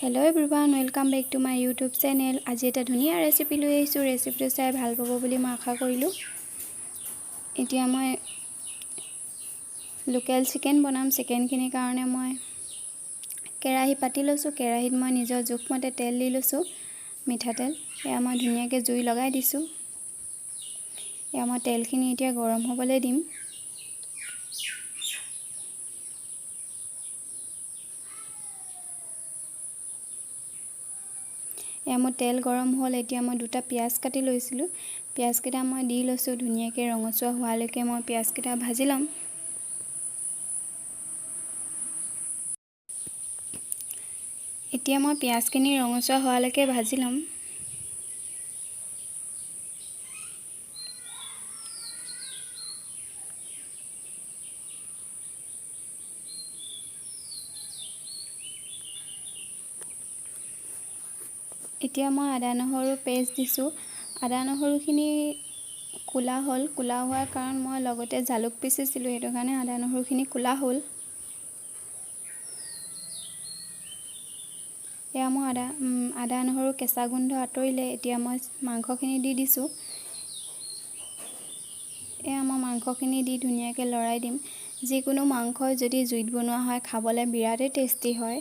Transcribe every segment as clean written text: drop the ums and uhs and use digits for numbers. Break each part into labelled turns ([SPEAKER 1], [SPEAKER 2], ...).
[SPEAKER 1] Hello everyone welcome back to my YouTube channel. आज एटा धुनिया recipe লৈ আহিছো। रेसिपिটো চাই ভাল পাব বুলি মই আশা কৰিলো। এতিয়া মই লোকেল চিকেন বনাম। চিকেনখিনিৰ কাৰণে মই কেৰাহী পাতি লৈছো। কেৰাহীত মই নিজৰ জোখমতে তেল দি লৈছো, মিঠাতেল। এয়া মই ধুনিয়াকৈ জুই লগাই দিছো। এয়া মই তেলখিনি এতিয়া গৰম হ'বলৈ দিম। এয়া মোৰ তেল গৰম হ'ল। এতিয়া মই দুটা পিয়াজ কাটি লৈছিলোঁ। পিয়াজকেইটা মই দি লৈছোঁ। ধুনীয়াকৈ ৰঙচুৱা হোৱালৈকে মই পিয়াজকেইটা ভাজি ল'ম। এতিয়া মই পিয়াজখিনি ৰঙচুৱা হোৱালৈকে ভাজি ল'ম। এতিয়া মই আদা নহৰু পেষ্ট দিছোঁ। আদা নহৰুখিনি কুলা হ'ল। কুলা হোৱাৰ কাৰণ মই লগতে জালুক পিচিছিলোঁ, সেইটো কাৰণে আদা নহৰুখিনি কুলা হ'ল। এয়া মই আদা নহৰু কেঁচা গোন্ধ আঁতৰিলে এতিয়া মই মাংসখিনি দি দিছোঁ। এয়া মই মাংসখিনি দি ধুনীয়াকৈ লৰাই দিম। যিকোনো মাংসই যদি জুইত বনোৱা হয় খাবলৈ বিৰাটেই টেষ্টি হয়।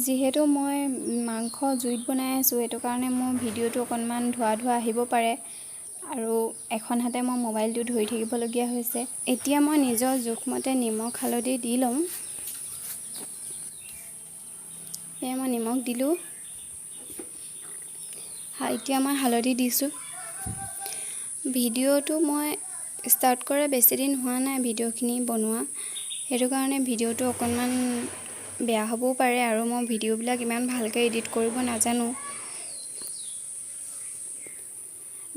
[SPEAKER 1] যিহেতু মই মাংস জুইত বনাই আছোঁ, সেইটো কাৰণে মোৰ ভিডিঅ'টো অকণমান ধোঁৱা আহিব পাৰে আৰু এখন হাতে মই মোবাইলটো ধৰি থাকিবলগীয়া হৈছে। এতিয়া মই নিজৰ জোখমতে নিমখ হালধি দি ল'ম। এয়া মই নিমখ দিলোঁ। এতিয়া মই হালধি দিছোঁ। ভিডিঅ'টো মই ষ্টাৰ্ট কৰা বেছি দিন হোৱা নাই ভিডিঅ'খিনি বনোৱা, সেইটো কাৰণে ভিডিঅ'টো অকণমান বেয়া হ'বও পাৰে আৰু মই ভিডিঅ'বিলাক ইমান ভালকৈ এডিট কৰিব নাজানো।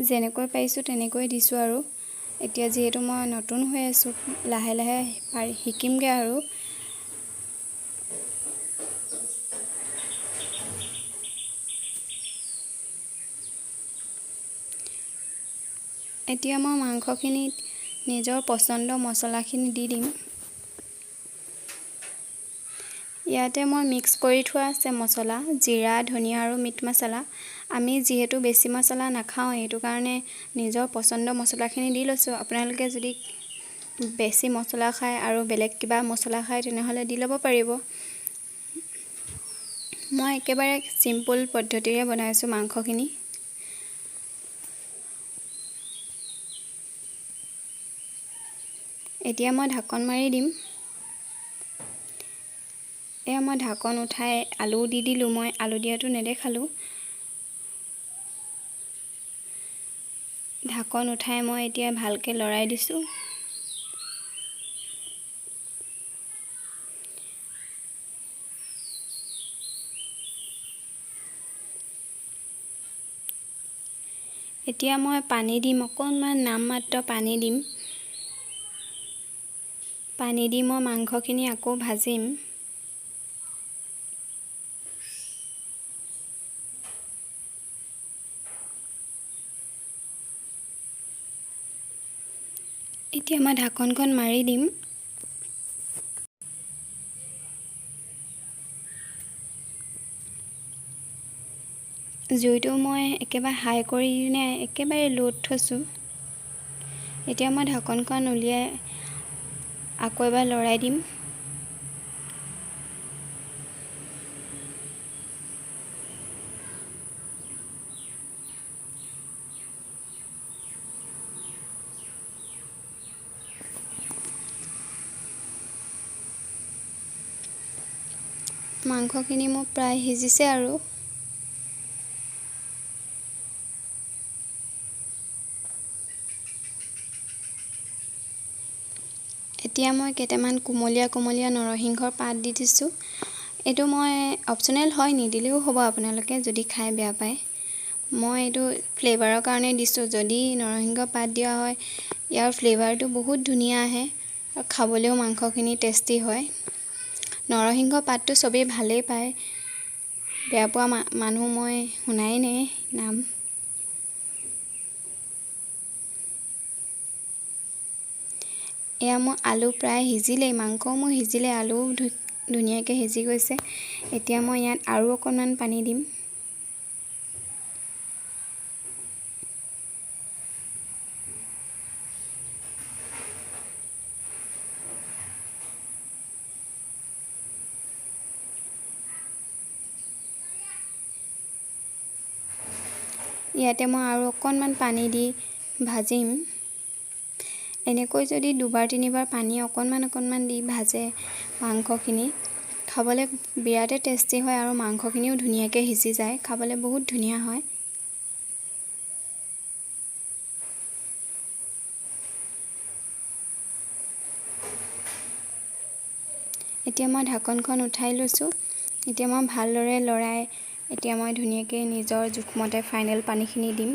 [SPEAKER 1] যেনেকৈ পাৰিছোঁ তেনেকৈ দিছোঁ আৰু এতিয়া যিহেতু মই নতুন হৈ আছোঁ, লাহে লাহে শিকিমগৈ আৰু। এতিয়া মই মাংসখিনিত নিজৰ পচন্দৰ মছলাখিনি দি দিম। ইয়াতে মই মিক্স কৰি থোৱা আছে মছলা, জিৰা, ধনিয়া আৰু মিট মছলা। আমি যিহেতু বেছি মছলা নাখাওঁ, সেইটো কাৰণে নিজৰ পচন্দৰ মছলাখিনি দি লৈছোঁ। আপোনালোকে যদি বেছি মছলা খায় আৰু বেলেগ কিবা মছলা খায় তেনেহ'লে দি ল'ব পাৰিব। মই একেবাৰে চিম্পুল পদ্ধতিৰে বনাইছোঁ মাংসখিনি। এতিয়া মই ঢাকন মাৰি দিম। এয়া মই ঢাকন উঠাই আলু দি দিলোঁ। মই আলু দিয়াটো নেদেখালোঁ। ঢাকন উঠাই মই এতিয়া ভালকৈ লৰাই দিছোঁ। এতিয়া মই পানী দিম, অকণমান নামমাত্ৰ পানী দিম। পানী দি মই মাংসখিনি আকৌ ভাজিম। এতিয়া মই ঢাকনখন মাৰি দিম। জুইটো মই একেবাৰে হাই কৰি কিনে একেবাৰে ল'ত থৈছোঁ। এতিয়া মই ঢাকনখন উলিয়াই আকৌ এবাৰ লৰাই দিম। মাংসখিনি মোৰ প্ৰায় সিজিছে আৰু। এতিয়া মই কেইটামান কুমলীয়া নৰসিংহৰ পাত দি দিছোঁ। এইটো মই অপশ্যনেল হয়, নিদিলেও হ'ব আপোনালোকে যদি খাই বেয়া পায়। মই এইটো ফ্লেভাৰৰ কাৰণে দিছোঁ। যদি নৰসিংহ পাত দিয়া হয়, ইয়াৰ ফ্লেভাৰটো বহুত ধুনীয়া আহে আৰু খাবলৈও মাংসখিনি টেষ্টি হয়। নৰসিংহ পাতটো চবেই ভালেই পায়, বেয়া পোৱা মানুহ মই শুনাই নাই নাম। এয়া মোৰ আলু প্ৰায় সিজিলেই, মাংসও মোৰ সিজিলে, আলুও ধুনীয়াকৈ সিজি গৈছে। এতিয়া মই ইয়াত আৰু অকণমান পানী দিম। ইয়াতে মই আৰু অকণমান পানী দি ভাজিম। এনেকৈ যদি দুবাৰ তিনিবাৰ পানী অকণমান দি ভাজে মাংসখিনি, খাবলৈ বিৰাটেই টেষ্টি হয় আৰু মাংসখিনিও ধুনীয়াকৈ সিজি যায়, খাবলৈ বহুত ধুনীয়া হয়। এতিয়া মই ঢাকনখন উঠাই লৈছোঁ। এতিয়া মই ভালদৰে লৰাই এতিয়া মই ধুনীয়াকৈ নিজৰ জোখমতে ফাইনেল পানীখিনি দিম।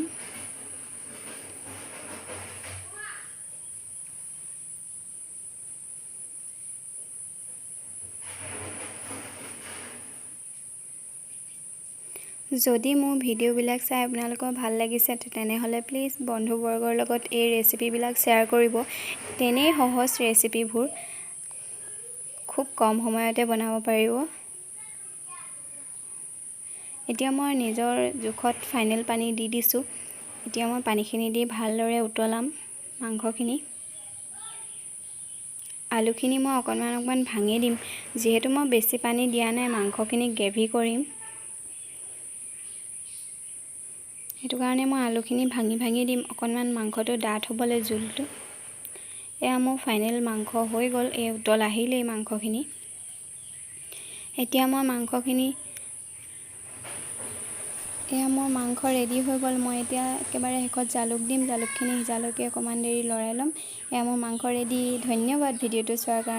[SPEAKER 1] যদি মোৰ ভিডিঅ'বিলাক চাই আপোনালোকৰ ভাল লাগিছে তেনেহ'লে প্লিজ বন্ধুবৰ্গৰ লগত এই ৰেচিপিবিলাক শ্বেয়াৰ কৰিব। তেনেই সহজ ৰেচিপিবোৰ খুব কম সময়তে বনাব পাৰিব। এতিয়া মই নিজৰ জোখত ফাইনেল পানী দি দিছোঁ। এতিয়া মই পানীখিনি দি ভালদৰে উতলাম মাংসখিনি। আলুখিনি মই অকণমান ভাঙি দিম, যিহেতু মই বেছি পানী দিয়া নাই, মাংসখিনি গ্ৰেভি কৰিম। সেইটো কাৰণে মই আলুখিনি ভাঙি দিম, অকণমান মাংসটো ডাঠ হ'বলৈ জোলটো। এয়া মোৰ ফাইনেল মাংস হৈ গ'ল, এই উতল আহিলেই মাংসখিনি। এতিয়া মই মোৰ মাংস ৰেডি হৈ গ'ল। মই এতিয়া একেবাৰে শেষত জালুক দিম, জালুকখিনি সিজালৈকে অকণমান দেৰি লৰাই ল'ম। এয়া মোৰ মাংস ৰেডি। ধন্যবাদ ভিডিঅ'টো চোৱাৰ কাৰণে।